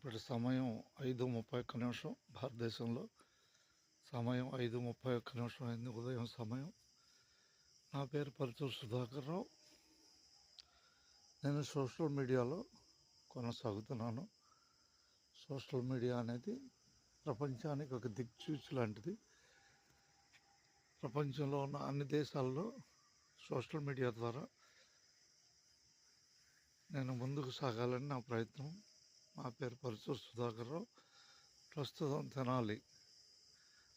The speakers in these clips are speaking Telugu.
ఇప్పుడు సమయం 5:31 భారతదేశంలో సమయం 5:31 అయింది, ఉదయం సమయం. నా పేరు పరుచూరు సుధాకర్ రావు. నేను సోషల్ మీడియాలో కొనసాగుతున్నాను. సోషల్ మీడియా అనేది ప్రపంచానికి ఒక దిక్సూచి లాంటిది. ప్రపంచంలో ఉన్న అన్ని దేశాల్లో సోషల్ మీడియా ద్వారా నేను ముందుకు సాగాలని నా ప్రయత్నం. నా పేరు పరుచూరు సుధాకర్ రావు. ప్రస్తుతం తెనాలి,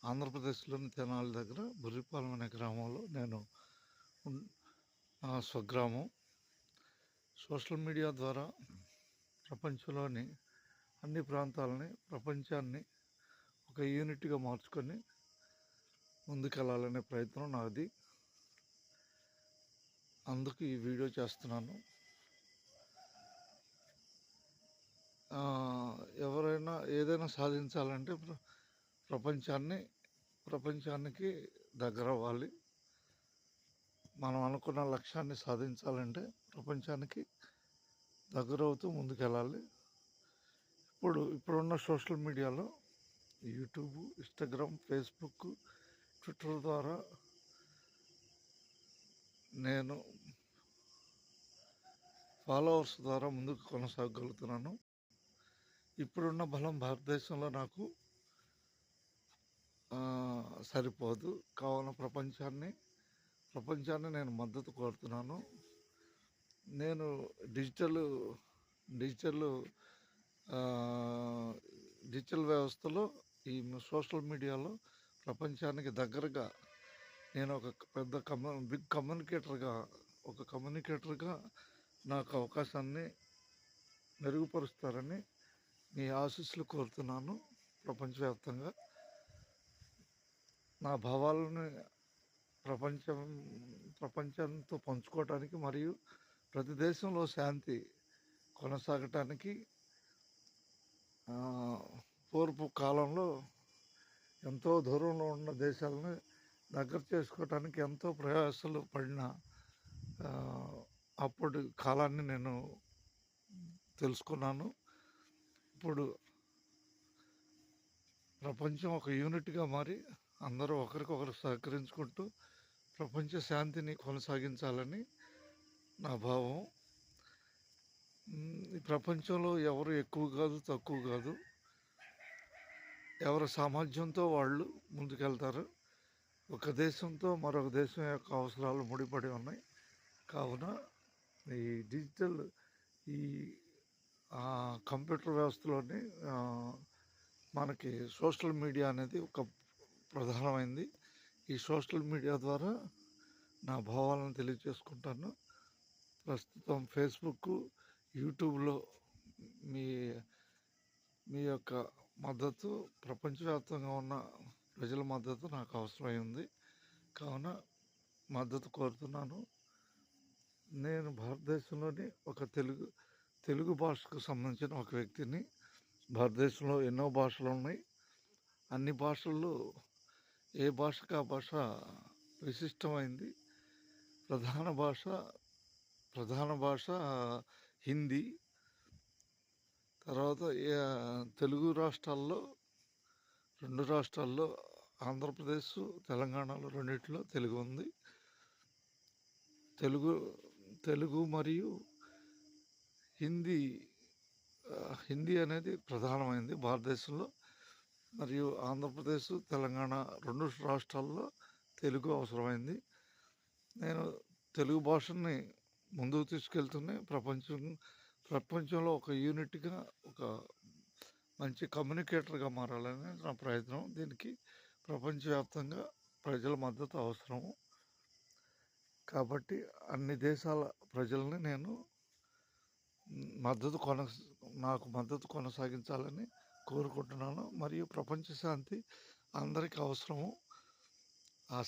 ఆంధ్రప్రదేశ్లోని తెనాలి దగ్గర బుర్రిపాలెం అనే గ్రామంలో నేను నా స్వగ్రామం. సోషల్ మీడియా ద్వారా ప్రపంచంలోని అన్ని ప్రాంతాలని, ప్రపంచాన్ని ఒక యూనిట్గా మార్చుకొని ముందుకెళ్ళాలనే ప్రయత్నం నాది. అందుకు ఈ వీడియో చేస్తున్నాను. ఎవరైనా ఏదైనా సాధించాలంటే ప్రపంచానికి దగ్గర అవ్వాలి. మనం అనుకున్న లక్ష్యాన్ని సాధించాలంటే ప్రపంచానికి దగ్గరవుతూ ముందుకెళ్ళాలి. ఇప్పుడున్న సోషల్ మీడియాలో యూట్యూబ్, ఇన్స్టాగ్రామ్, ఫేస్బుక్, ట్విట్టర్ ద్వారా నేను ఫాలోవర్స్ ద్వారా ముందుకు కొనసాగలుగుతున్నాను. ఇప్పుడున్న బలం భారతదేశంలో నాకు సరిపోదు. కావున ప్రపంచాన్ని నేను మద్దతు కోరుతున్నాను. నేను డిజిటల్ వ్యవస్థలో, ఈ సోషల్ మీడియాలో ప్రపంచానికి దగ్గరగా నేను ఒక పెద్ద బిగ్ కమ్యూనికేటర్గా నాకు అవకాశాన్ని మెరుగుపరుస్తారని మీ ఆశీస్సులు కోరుతున్నాను. ప్రపంచవ్యాప్తంగా నా భావాలను ప్రపంచంతో పంచుకోవటానికి మరియు ప్రతి దేశంలో శాంతి కొనసాగటానికి పూర్వపు కాలంలో ఎంతో దూరంలో ఉన్న దేశాలను దగ్గర చేసుకోవటానికి ఎంతో ప్రయాసాలు పడిన అప్పటి కాలాన్ని నేను తెలుసుకున్నాను. ఇప్పుడు ప్రపంచం ఒక యూనిట్గా మారి అందరూ ఒకరికొకరు సహకరించుకుంటూ ప్రపంచ శాంతిని కొనసాగించాలని నా భావం. ఈ ప్రపంచంలో ఎవరు ఎక్కువ కాదు, తక్కువ కాదు. ఎవరి సామర్థ్యంతో వాళ్ళు ముందుకెళ్తారు. ఒక దేశంతో మరొక దేశం యొక్క అవసరాలు ముడిపడి ఉన్నాయి. కావున ఈ కంప్యూటర్ వ్యవస్థలోని మనకి సోషల్ మీడియా అనేది ఒక ప్రధానమైంది. ఈ సోషల్ మీడియా ద్వారా నా భావాలను తెలియజేసుకుంటాను. ప్రస్తుతం ఫేస్బుక్, యూట్యూబ్లో మీ యొక్క మద్దతు, ప్రపంచవ్యాప్తంగా ఉన్న ప్రజల మద్దతు నాకు అవసరమై ఉంది. కావున మద్దతు కోరుతున్నాను. నేను భారతదేశంలోని ఒక తెలుగు భాషకు సంబంధించిన ఒక వ్యక్తిని. భారతదేశంలో ఎన్నో భాషలు ఉన్నాయి. అన్ని భాషల్లో ఏ భాషకు ఆ భాష విశిష్టమైంది. ప్రధాన భాష హిందీ. తర్వాత తెలుగు రాష్ట్రాల్లో, 2 రాష్ట్రాల్లో, ఆంధ్రప్రదేశ్, తెలంగాణలో రెండిట్లో తెలుగు ఉంది. తెలుగు మరియు హిందీ అనేది ప్రధానమైంది భారతదేశంలో. మరియు ఆంధ్రప్రదేశ్, తెలంగాణ 2 రాష్ట్రాల్లో తెలుగు అవసరమైంది. నేను తెలుగు భాషని ముందుకు తీసుకెళ్తూనే ప్రపంచంలో ఒక యూనిట్గా, ఒక మంచి కమ్యూనికేటర్గా మారాలని నా ప్రయత్నం. దీనికి ప్రపంచవ్యాప్తంగా ప్రజల మద్దతు అవసరము. కాబట్టి అన్ని దేశాల ప్రజల్ని నేను నాకు మద్దతు కొనసాగించాలని కోరుకుంటున్నాను. మరియు ప్రపంచ శాంతి అందరికీ అవసరము. ఆ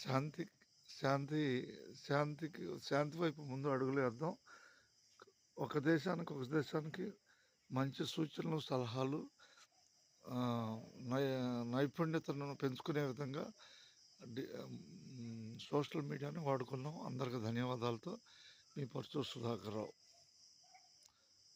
శాంతి వైపు ముందు అడుగులు వేద్దాం. ఒక దేశానికి మంచి సూచనలు, సలహాలు, నైపుణ్యతను పెంచుకునే విధంగా సోషల్ మీడియాని వాడుకున్నాం. అందరికీ ధన్యవాదాలతో మీ పరుచూరు సుధాకర్ రావు.